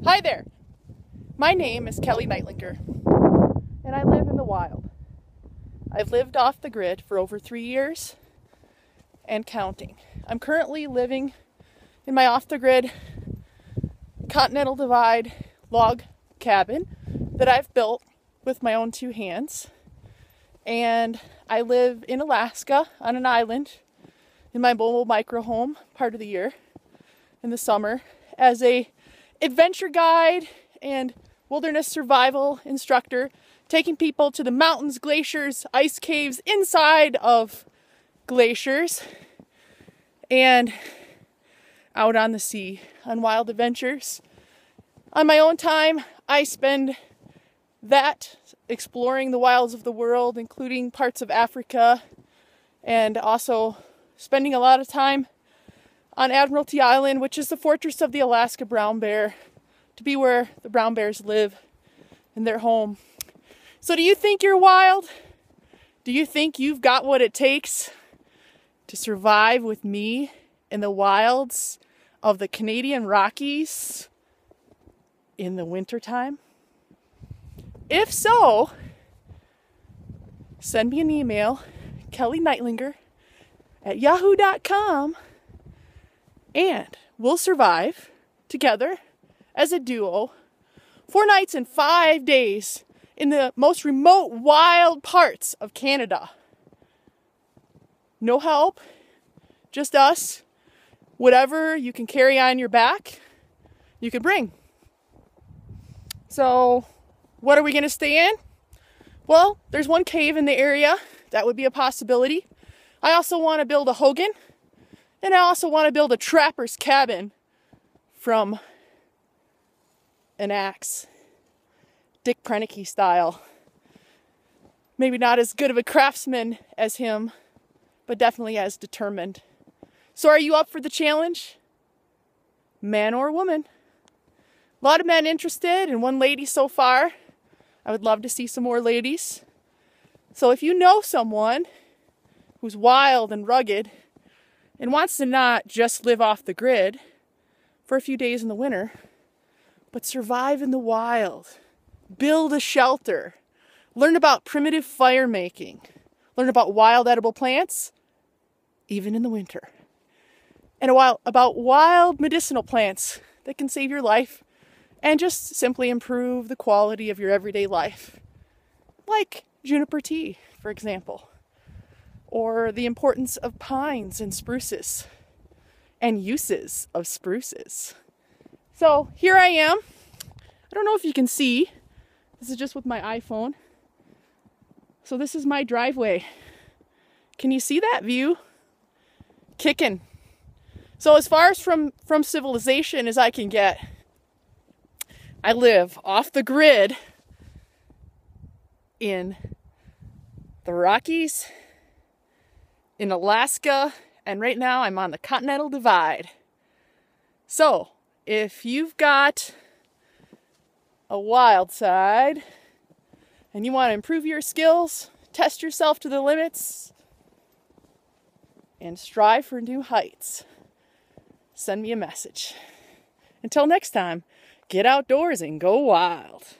Hi there, my name is Kelly Neitlinger, and I live in the wild. I've lived off the grid for over 3 years and counting. I'm currently living in my off-the-grid Continental Divide log cabin that I've built with my own 2 hands. And I live in Alaska on an island in my mobile micro home part of the year in the summer as a adventure guide and wilderness survival instructor, taking people to the mountains, glaciers, ice caves, inside of glaciers, and out on the sea on wild adventures. On my own time, I spend that exploring the wilds of the world, including parts of Africa, and also spending a lot of time on Admiralty Island, which is the fortress of the Alaska brown bear, to be where the brown bears live in their home. So do you think you're wild? Do you think you've got what it takes to survive with me in the wilds of the Canadian Rockies in the wintertime? If so, send me an email, kellyneitlinger@yahoo.com, and we'll survive together as a duo 4 nights and 5 days in the most remote, wild parts of Canada. No help, just us. Whatever you can carry on your back, you can bring. So, what are we going to stay in? Well, there's one cave in the area. That would be a possibility. I also want to build a hogan. And I also want to build a trapper's cabin from an axe. Dick Proenneke style. Maybe not as good of a craftsman as him, but definitely as determined. So are you up for the challenge? Man or woman? A lot of men interested and 1 lady so far. I would love to see some more ladies. So if you know someone who's wild and rugged and wants to not just live off the grid for a few days in the winter, but survive in the wild, build a shelter, learn about primitive fire making, learn about wild edible plants, even in the winter, and about wild medicinal plants that can save your life and just simply improve the quality of your everyday life, like juniper tea, for example, or the importance of pines and spruces and uses of spruces. So here I am. I don't know if you can see. This is just with my iPhone. So this is my driveway. Can you see that view? Kicking. So as far as from civilization as I can get, I live off the grid in the Rockies, in Alaska, and right now I'm on the Continental Divide. So, if you've got a wild side and you want to improve your skills, test yourself to the limits, and strive for new heights, send me a message. Until next time, get outdoors and go wild.